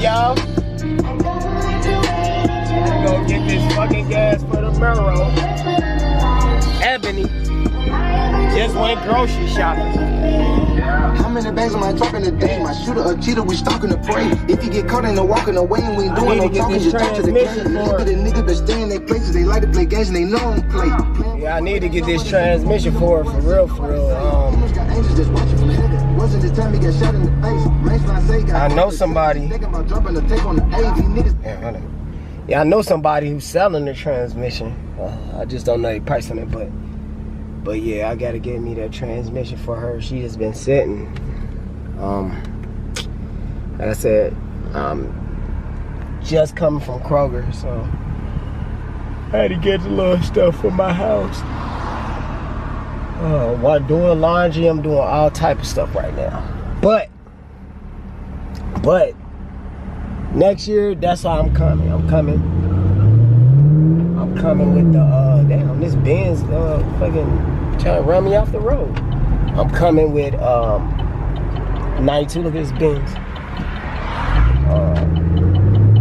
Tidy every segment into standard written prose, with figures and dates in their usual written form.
y'all. Gotta go get this fucking gas for the CAMARO. Ebony just went grocery shopping. How many bags on my truck in the day? My shooter a cheater, we stalking the prey. If you get caught in the walking away and we ain't doing no talking, just talk to the game. Look at the niggas that stay in their places, they like to play games and they know them play. Yeah, I need to get this transmission for real, I know somebody. Yeah, I know somebody who's selling the transmission. I just don't know the price on it, but yeah, I gotta get me that transmission for her. She has been sitting. Like I said, just coming from Kroger, so I had to get the little stuff for my house. While doing laundry, I'm doing all type of stuff right now. But next year, that's why I'm coming. I'm coming with the damn, this Benz fucking trying to run me off the road. I'm coming with 92. Look at this Benz.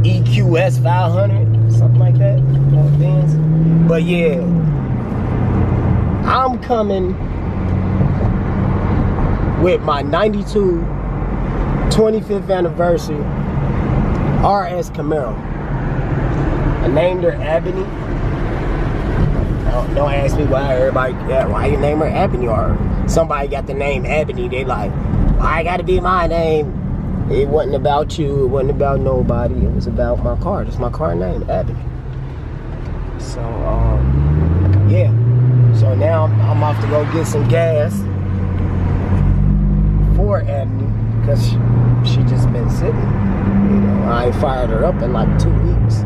EQS 500, something like that. Benz. But yeah, I'm coming with my 92 25th anniversary RS CAMARO. I named her Ebony. Don't ask me why you name her Ebony, or somebody got the name Ebony. They like, why it gotta be my name? It wasn't about you. It wasn't about nobody. It was about my car. That's my car name, Ebony. So yeah. So now I'm off to go get some gas for Ebony because she just been sitting. You know, I ain't fired her up in like 2 weeks.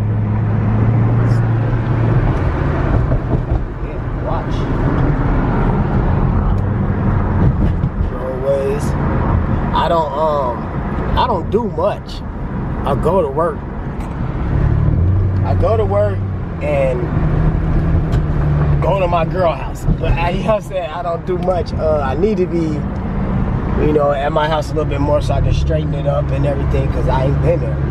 Yeah, watch. Always. I don't do much. I go to work. And go to my girl house. But you know what I'm saying? I don't do much. I need to be, you know, at my house a little bit more so I can straighten it up and everything, because I ain't been there. You know?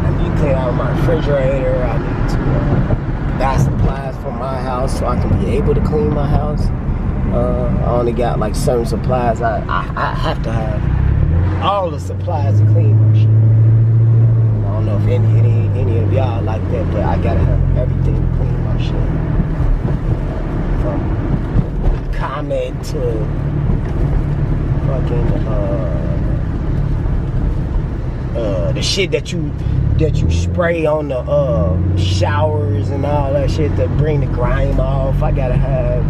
I need to clean out my refrigerator. I need to buy supplies for my house so I can be able to clean my house. I only got like certain supplies. I have to have all the supplies to clean my shit. I don't know if any of y'all like that, but I gotta have everything to clean my shit. From comment to fucking the shit that you spray on the showers and all that shit to bring the grime off. I gotta have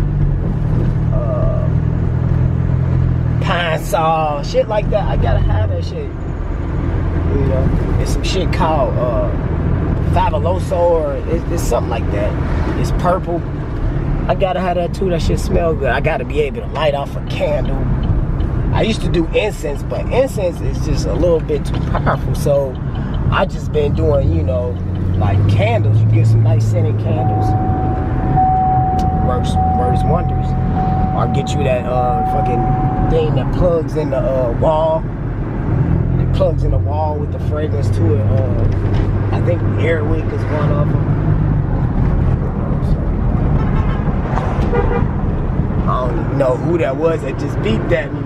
pine saw, shit like that. I gotta have that shit. You know, it's some shit called Fabuloso, or it's something like that. It's purple. I gotta have that too. That shit smell good. I gotta be able to light off a candle. I used to do incense, but incense is just a little bit too powerful. So I just been doing, you know, like candles. You get some nice scented candles. Works wonders. Or get you that fucking thing that plugs in the wall. It plugs in the wall with the fragrance to it. I think Airwick is one of them. I don't even know who that was that just beeped at me,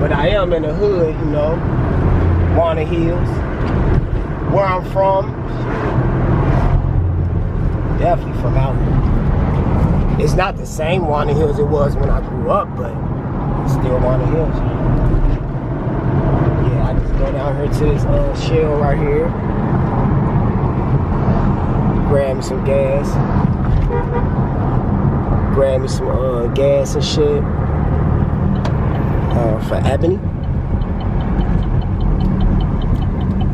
but I am in the hood, you know. Warner Hills. Where I'm from, definitely from out here. It's not the same Warner Hills it was when I grew up, but it's still Warner Hills. Yeah, I just go down here to this shell right here. Grab me some gas. Grab me some gas and shit. For Ebony.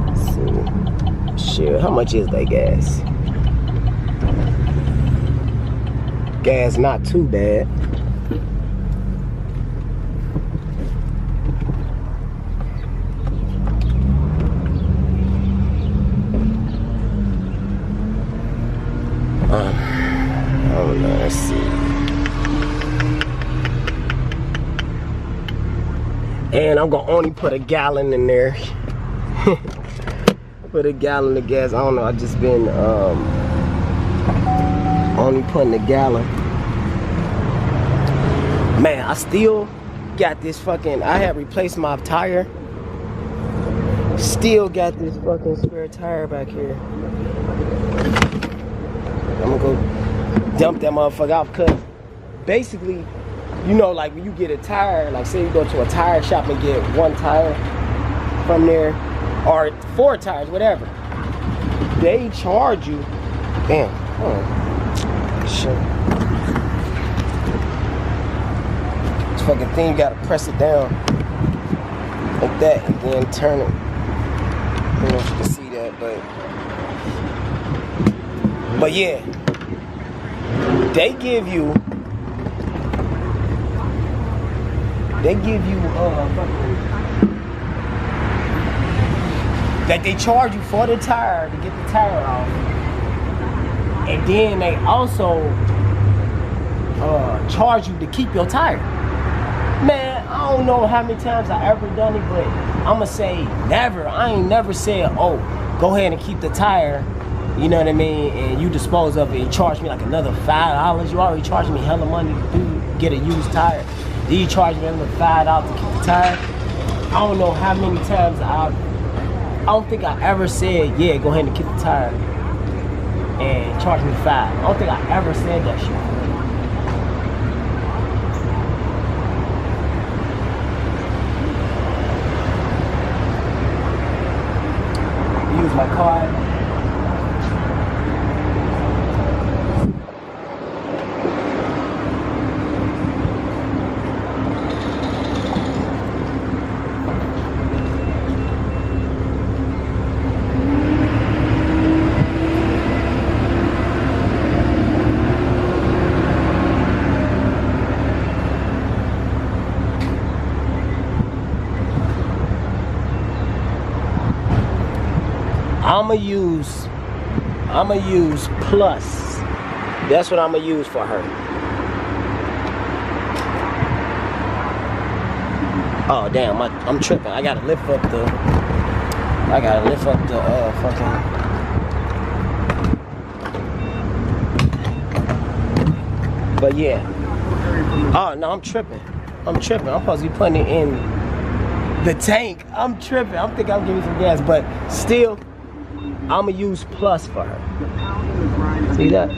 Let's see. Shit, how much is that gas? Gas not too bad. I don't know, let's see. And I'm gonna only put a gallon in there. Put a gallon of gas. I don't know, I just been only putting a gallon. Man, I still got this fucking, I had replaced my tire. Still got this fucking spare tire back here. I'm gonna go dump that motherfucker out, because basically, you know, like when you get a tire, like say you go to a tire shop and get one tire from there, or 4 tires, whatever, they charge you. Damn, oh shit. This fucking thing, you gotta press it down like that and then turn it. I don't know if you can see that, but yeah, they give you that they charge you for the tire to get the tire off, and then they also charge you to keep your tire. Man, I don't know how many times I ever done it, but I'ma say never. I ain't never said, oh, go ahead and keep the tire, you know what I mean, and you dispose of it and charge me like another $5. You already charged me hella money to get a used tire. Then you charge me another $5 to keep the tire. I don't know how many times I don't think I ever said, yeah, go ahead and keep the tire and charge me $5. I don't think I ever said that shit. Use my card. I'ma use plus. That's what I'ma use for her. Oh damn, I'm tripping. I gotta lift up the fucking. But yeah. Oh no, I'm tripping. I'm supposed to be putting it in the tank. I'm tripping. I'm thinking I'm giving some gas, but still, I'ma use plus for her. See that?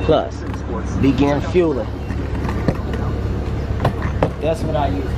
Plus. Begin fueling. That's what I use.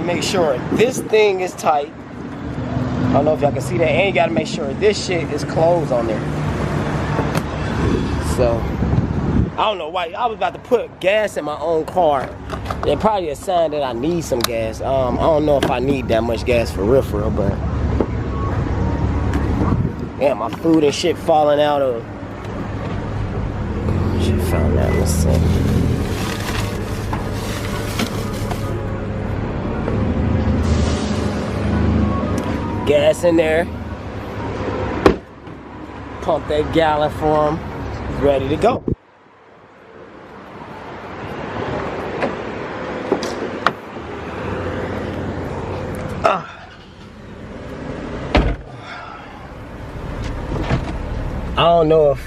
Make sure this thing is tight. I don't know if y'all can see that. And you gotta make sure this shit is closed on there. So I don't know why. I was about to put gas in my own car. It's probably a sign that I need some gas. I don't know if I need that much gas for real, but yeah, my food and shit falling out of. Shit falling out. Let's see. Gas in there. Pump that gallon for him. He's ready to go. I don't know if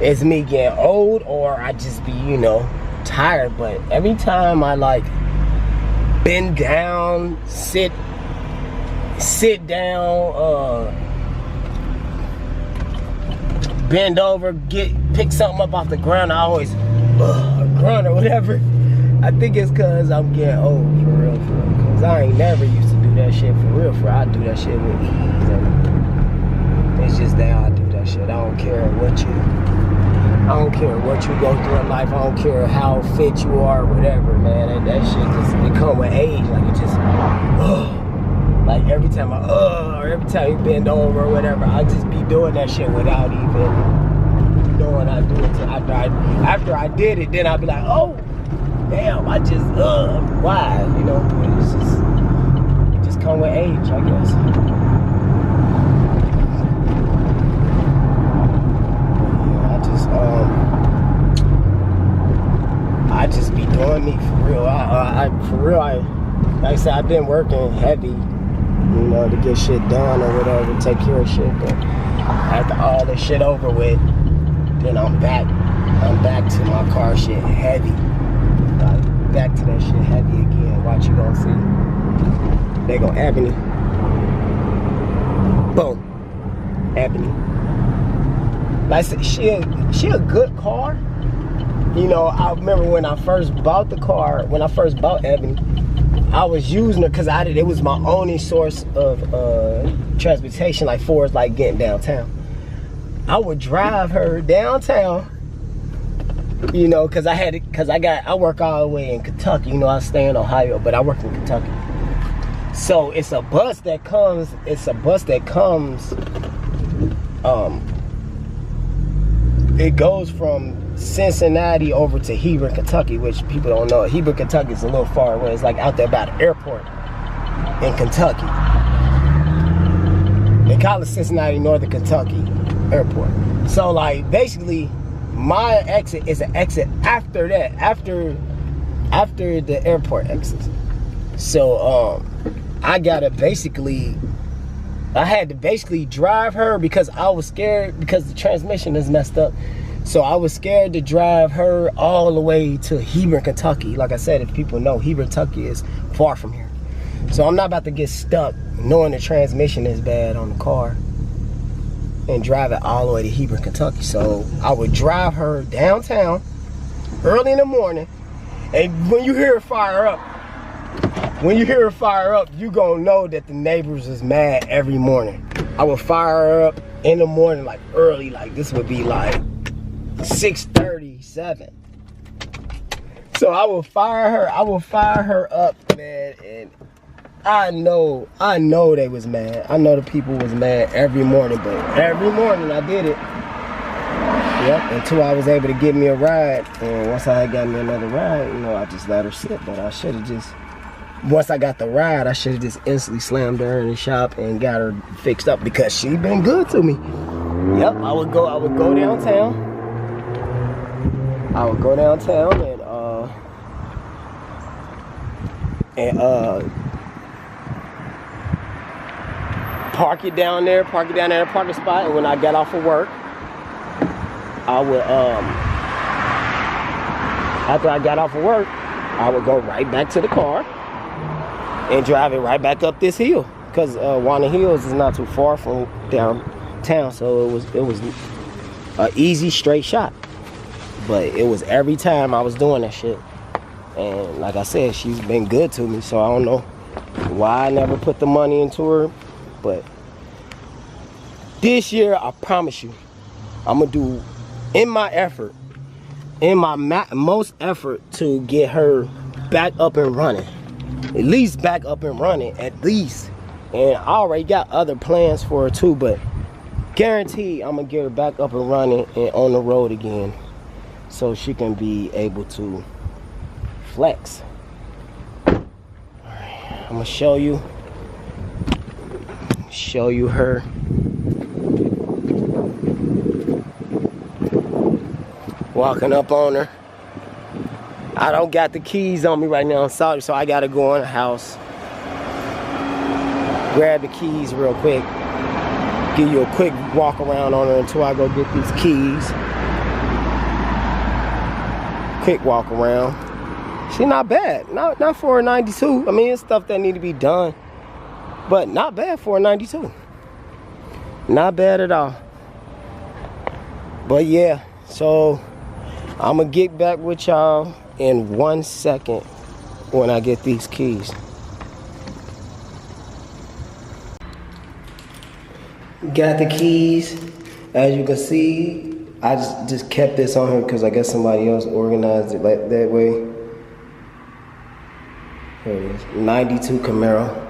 it's me getting old or I just be, you know, tired, but every time I like bend down, sit down, bend over, pick something up off the ground, I always grunt or whatever. I think it's cause I'm getting old, for real. Cause I ain't never used to do that shit for real. I do that shit with ease. And it's just that I do that shit. I don't care what you go through in life. I don't care how fit you are or whatever, man. That shit just, it come with age. Like it just, like every time or every time you bend over or whatever, I just be doing that shit without even knowing I do it. After I did it, then I'll be like, oh, damn, I just, why? You know, it just come with age, I guess. I just be doing me for real. Like I said, I've been working heavy, you know, to get shit done or whatever, take care of shit. But after all this shit over with, then I'm back to my car shit heavy. Like, back to that shit heavy again. Watch, you gonna see. They go Ebony. Boom. Ebony. Like I said, she a good car. You know, I remember when I first bought the car, when I first bought Ebony, I was using her because it was my only source of transportation, like for like getting downtown. I would drive her downtown, you know, because I work all the way in Kentucky. You know, I stay in Ohio, but I work in Kentucky. So it's a bus that comes, it goes from Cincinnati over to Hebron, Kentucky, which people don't know. Hebron, Kentucky is a little far away. It's like out there by the airport in Kentucky. They call it Cincinnati, Northern Kentucky Airport. So like basically my exit is an exit after that, after the airport exit. So I had to basically drive her because I was scared because the transmission is messed up. So I was scared to drive her all the way to Hebron, Kentucky. Like I said, if people know, Hebron, Kentucky is far from here. So I'm not about to get stuck knowing the transmission is bad on the car and drive it all the way to Hebron, Kentucky. So I would drive her downtown early in the morning. And when you hear her fire up, you gonna know that the neighbors is mad every morning. I would fire her up in the morning, like early, like this would be like 6:37. So I will fire her up, man, and I know they was mad. I know the people was mad every morning, but every morning I did it. Yep, until I was able to get me a ride. And once I had got me another ride, you know, I just let her sit. But I should have just, once I got the ride, I should have just instantly slammed her in the shop and got her fixed up because she been good to me. Yep, I would go downtown. I would go downtown and park it down there, park in a parking spot. And when I got off of work, I would after I got off of work, I would go right back to the car and drive it right back up this hill, because Walnut Hills is not too far from downtown, so it was an easy straight shot. But it was every time I was doing that shit, and like I said, she's been good to me, so I don't know why I never put the money into her. But this year, I promise you, I'm gonna do most effort to get her back up and running. At least back up and running, at least. And I already got other plans for her too, but guaranteed I'm gonna get her back up and running and on the road again, so she can be able to flex. Alright, I'm gonna show you her. Walking up on her. I don't got the keys on me right now, I'm sorry, so I gotta go in the house, grab the keys real quick, give you a quick walk around on her until I go get these keys. Quick walk around. She not bad, not for a 92. I mean, it's stuff that need to be done, but not bad for a 92. Not bad at all. But yeah, so I'm gonna get back with y'all in 1 second when I get these keys. Got the keys. As you can see, I just kept this on here because I guess somebody else organized it like that way. Here it is, 92 Camaro.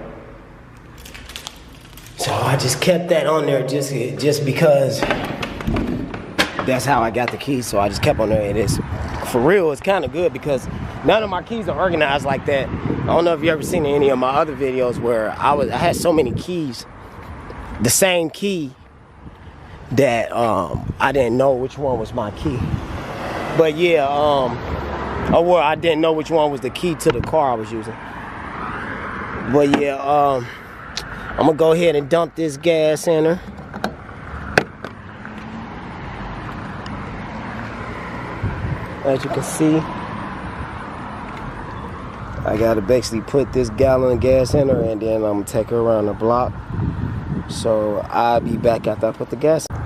So I just kept that on there just because that's how I got the keys. So I just kept on there. It is, for real, it's kind of good because none of my keys are organized like that. I don't know if you ever seen any of my other videos where I had so many keys, the same key, that I didn't know which one was my key. But yeah, well, I didn't know which one was the key to the car I was using. But yeah, I'm gonna go ahead and dump this gas in her. As you can see, I gotta basically put this gallon of gas in her and then I'm gonna take her around the block. So I'll be back after I put the gas in.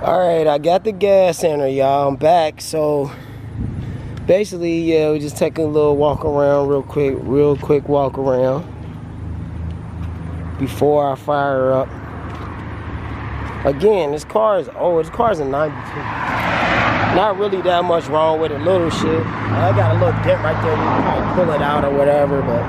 Alright, I got the gas in her, y'all. I'm back. So basically, yeah, we just taking a little walk around real quick walk around before I fire her up. Again, this car is old. This car is a 92. Not really that much wrong with it, little shit. I got a little dent right there. You can probably pull it out or whatever, but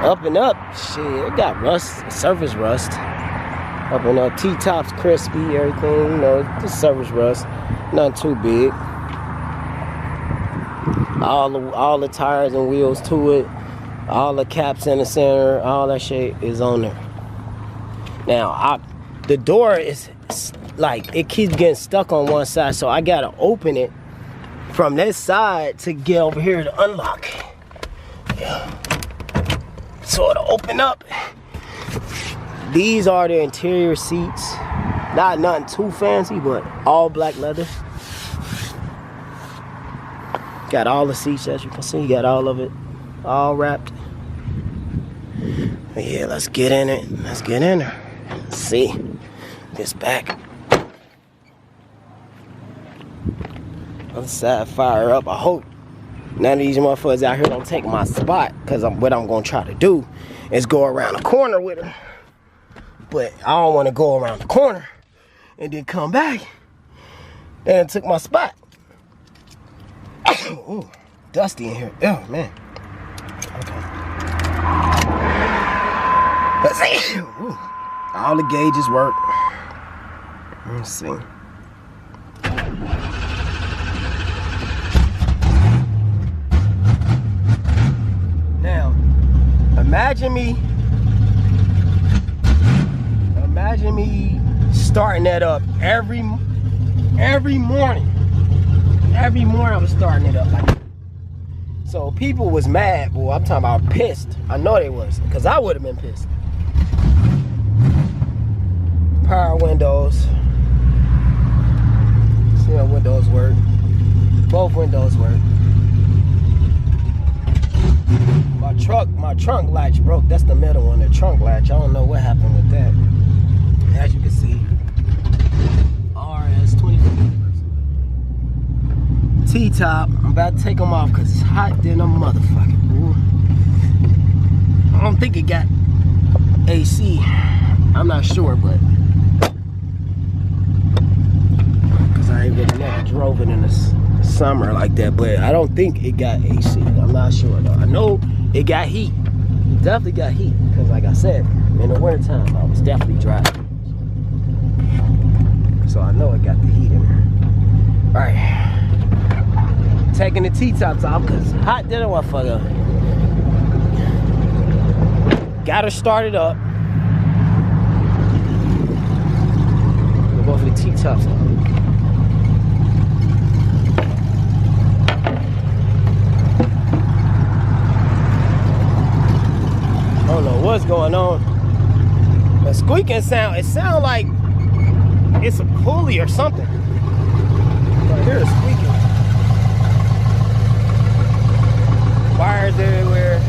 up and up, shit, it got rust, surface rust. Up and up, T-tops crispy, everything, you know, just surface rust. Nothing too big. All the tires and wheels to it, all the caps in the center, all that shit is on there. Now, the door is like, it keeps getting stuck on one side, so I gotta open it from this side to get over here to unlock. Yeah. So it'll open up. These are the interior seats. Not nothing too fancy, but all black leather. Got all the seats, as you can see. Got all of it, all wrapped. But yeah, let's get in it. Let's get in there. Let's see this back. Other side, fire up. I hope none of these motherfuckers out here don't take my spot, because what I'm gonna try to do is go around the corner with her. But I don't want to go around the corner and then come back and took my spot. Ooh, dusty in here. Oh man. Okay. Let's see. Ooh, all the gauges work. Let's see. Now, imagine me starting that up every morning. Every morning I was starting it up like that. So people was mad, boy. I'm talking about pissed. I know they was, because I would have been pissed. Power windows. See how windows work. Both windows work. My trunk latch broke. That's the middle one, the trunk latch. I don't know what happened with that. As you can see, RS24 T-top. I'm about to take them off because it's hot than a motherfucker. Ooh. I don't think it got AC. I'm not sure, but because I ain't really never drove it in the summer like that. But I don't think it got AC. I'm not sure though. I know it got heat. It definitely got heat because, like I said, in the wintertime I was definitely driving. So I know it got the heat in there. Alright. Taking the T-tops off because hot than a motherfucker. Got her started up. We'll go for the T-tops off. I don't know what's going on. The squeaking sound, it sounds like it's a pulley or something. I hear it squeaking. Wires everywhere.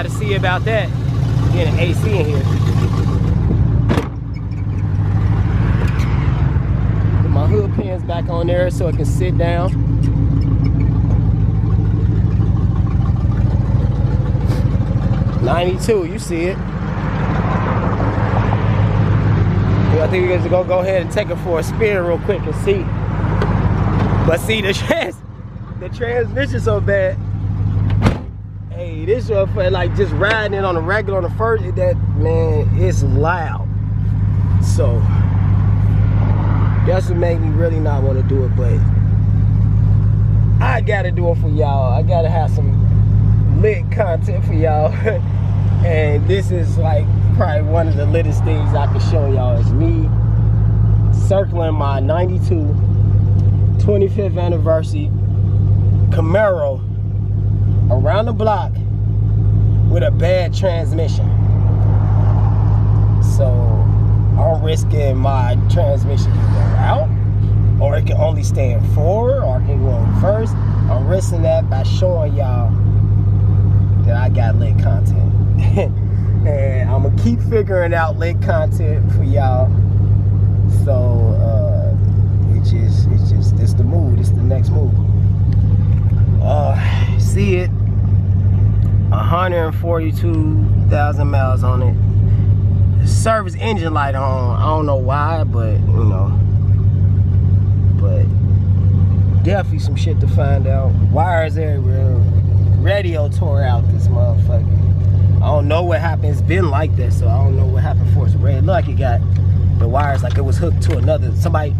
got to see about that. Getting an AC in here. Put my hood pins back on there so it can sit down. '92, you see it. I think we're gonna go ahead and take it for a spin real quick and see. But see, the transmission so bad. Hey, this one for like just riding it on the regular on the first, that man, it's loud. So that's what made me really not want to do it, but I gotta do it for y'all. I gotta have some lit content for y'all. And this is like probably one of the littest things I can show y'all is me circling my 92 25th anniversary CAMARO around the block with a bad transmission. So I'm risking my transmission to go out, or it can only stand forward, or it can go in reverse. I'm risking that by showing y'all that I got lit content. And I'm gonna keep figuring out lit content for y'all. So it's the move. It's the next move. See it. 142,000 miles on it. Service engine light on. I don't know why, but you know. But definitely some shit to find out. Wires everywhere. Radio tore out this motherfucker. I don't know what happened. It's been like that, so I don't know what happened for us. Red, look, it got the wires like it was hooked to another. Somebody,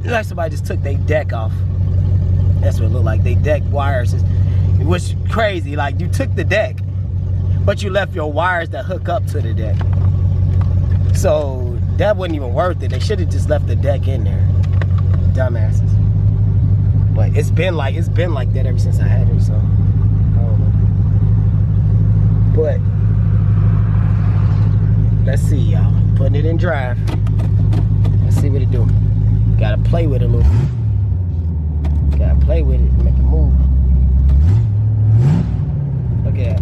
like somebody just took their deck off. That's what it looked like. They deck wires. It was crazy. Like you took the deck, but you left your wires that hook up to the deck. So that wasn't even worth it. They should have just left the deck in there. Dumbasses. But it's been like that ever since I had it. So I don't know. But let's see, y'all. Putting it in drive. Let's see what it do. Gotta play with it a little. Gotta play with it, make it move. Look at that.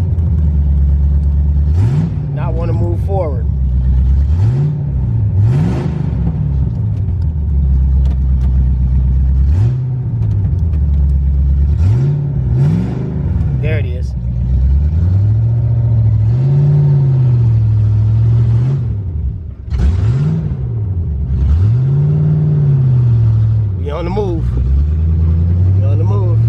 Now I want to move forward. There it is. We on the move. We on the move.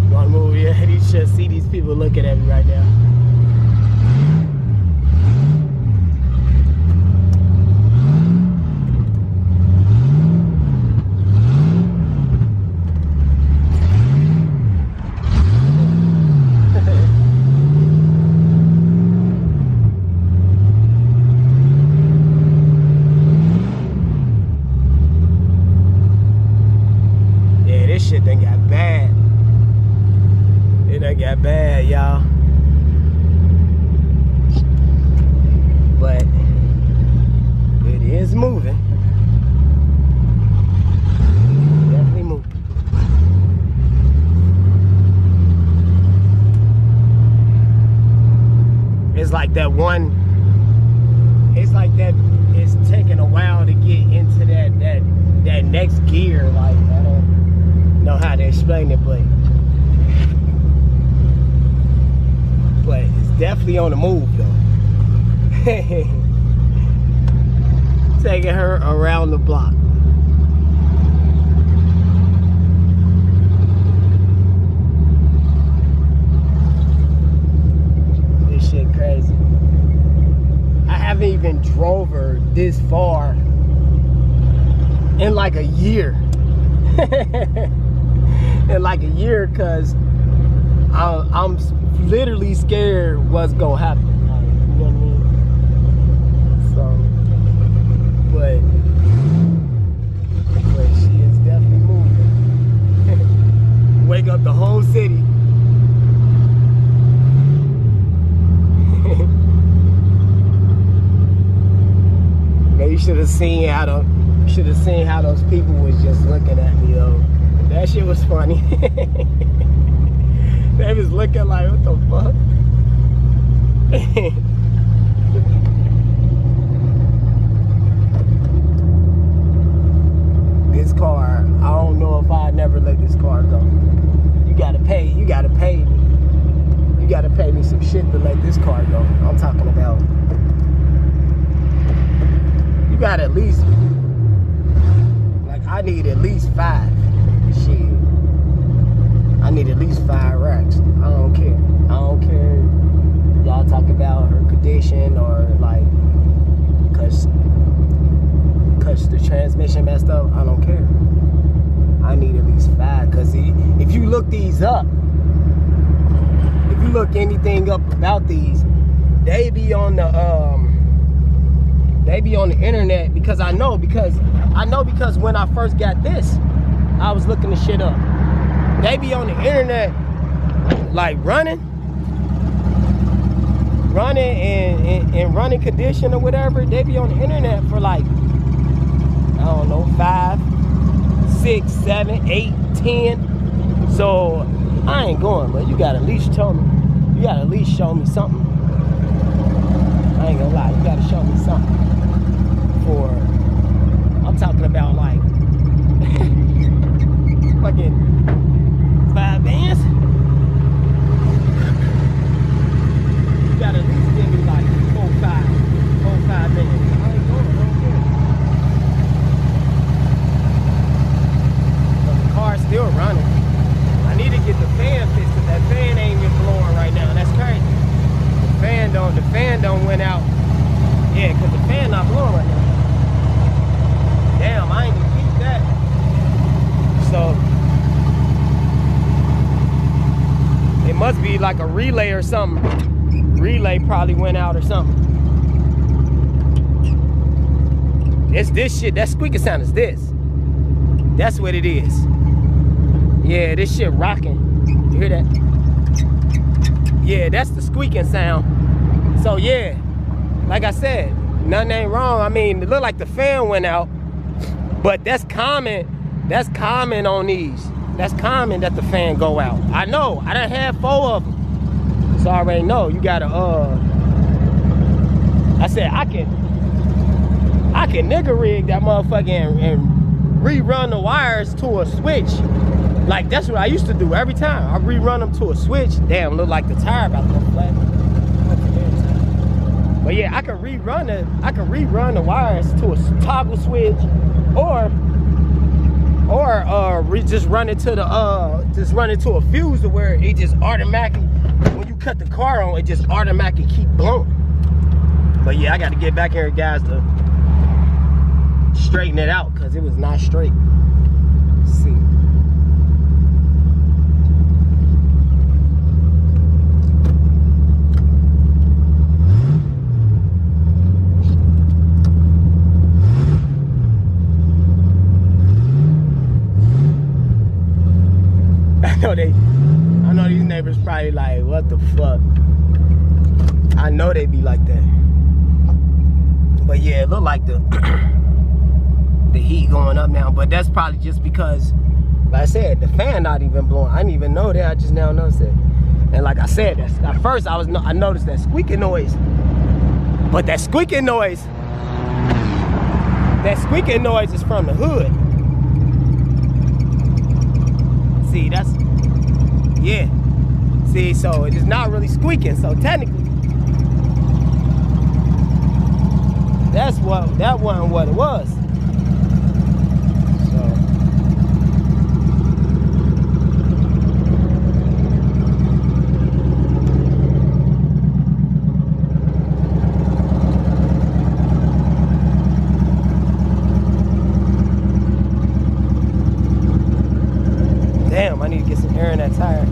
We on the move. Yeah, you should see these people looking at me right now. Shit done got bad. It done got bad, y'all. But it is moving. Definitely moving. It's like that one. It's like that. It's taking a while to get into that next gear. Like I don't know how to explain it, but it's definitely on the move though. Taking her around the block. This shit crazy. I haven't even drove her this far in like a year. In like a year, cause I'm literally scared what's gonna happen. Like, you know what I mean? So, but she is definitely moving. Wake up the whole city. should have seen how those people was just looking at me though. That shit was funny. They was looking like, what the fuck? This car, I don't know if I'd never let this car go. You gotta pay me. You gotta pay me some shit to let this car go. I'm talking about, you got at least, like, I need at least 5. Shit. I need at least 5 racks. I don't care. I don't care. Y'all talk about her condition or like, cause the transmission messed up. I don't care. I need at least 5. Cause if you look these up, if you look anything up about these, they be on the internet, because I know because when I first got this, I was looking the shit up. They be on the internet like running and running condition or whatever. They be on the internet for like, I don't know, 5, 6, 7, 8, 10. So I ain't going, but you gotta at least tell me. You gotta at least show me something. I ain't gonna lie, you gotta show me something. For, I'm talking about like fucking 5 bands. You gotta at least give me like 4, 5 bands. I ain't going, I don't care. But the car's still running. I need to get the fan fixed, because that fan ain't even blowing right now. That's crazy. The fan don't went out. Yeah, because the fan not blowing right now. Damn, I ain't even keep that. So it must be like a relay or something. Relay probably went out or something. It's this shit. That squeaking sound is this. That's what it is. Yeah, this shit rocking. You hear that? Yeah, that's the squeaking sound. So yeah, like I said, nothing ain't wrong. I mean, it looked like the fan went out, but that's common. That's common on these. That's common that the fan go out. I know. I done had 4 of them. So I already know. You gotta I said I can nigga rig that motherfucker and rerun the wires to a switch. Like, that's what I used to do every time. I rerun them to a switch. Damn, look like the tire about to go flat. But yeah, I can rerun the wires to a toggle switch, or just run it to a fuse to where it just automatically, when you cut the car on, it just automatically keep blowing. But yeah, I got to get back here, guys, to straighten it out, because it was not straight. Let's see. I know these neighbors probably like, what the fuck? I know they be like that. But yeah, it look like the heat going up now, but that's probably just because, like I said, the fan not even blowing. I didn't even know that. I just now noticed it. And like I said, at first I noticed that squeaking noise. But that squeaking noise is from the hood. See, that's, yeah. See, so it is not really squeaking. So technically, that wasn't what it was. So damn, I need to get some air in that tire.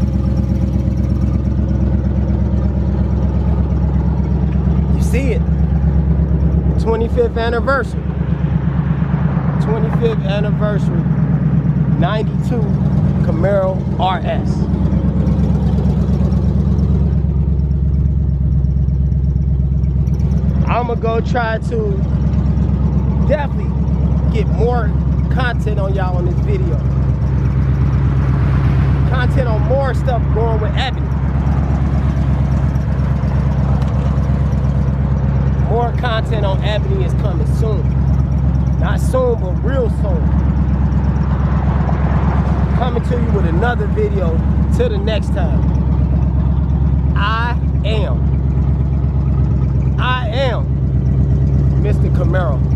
You see it? 25th anniversary. 25th anniversary. 92 Camaro RS. I'ma go try to definitely get more content on y'all on this video. Content on more stuff going with Ebony. More content on Ebony is coming soon. Not soon, but real soon. Coming to you with another video. Till the next time. I am Mr. CAMARO.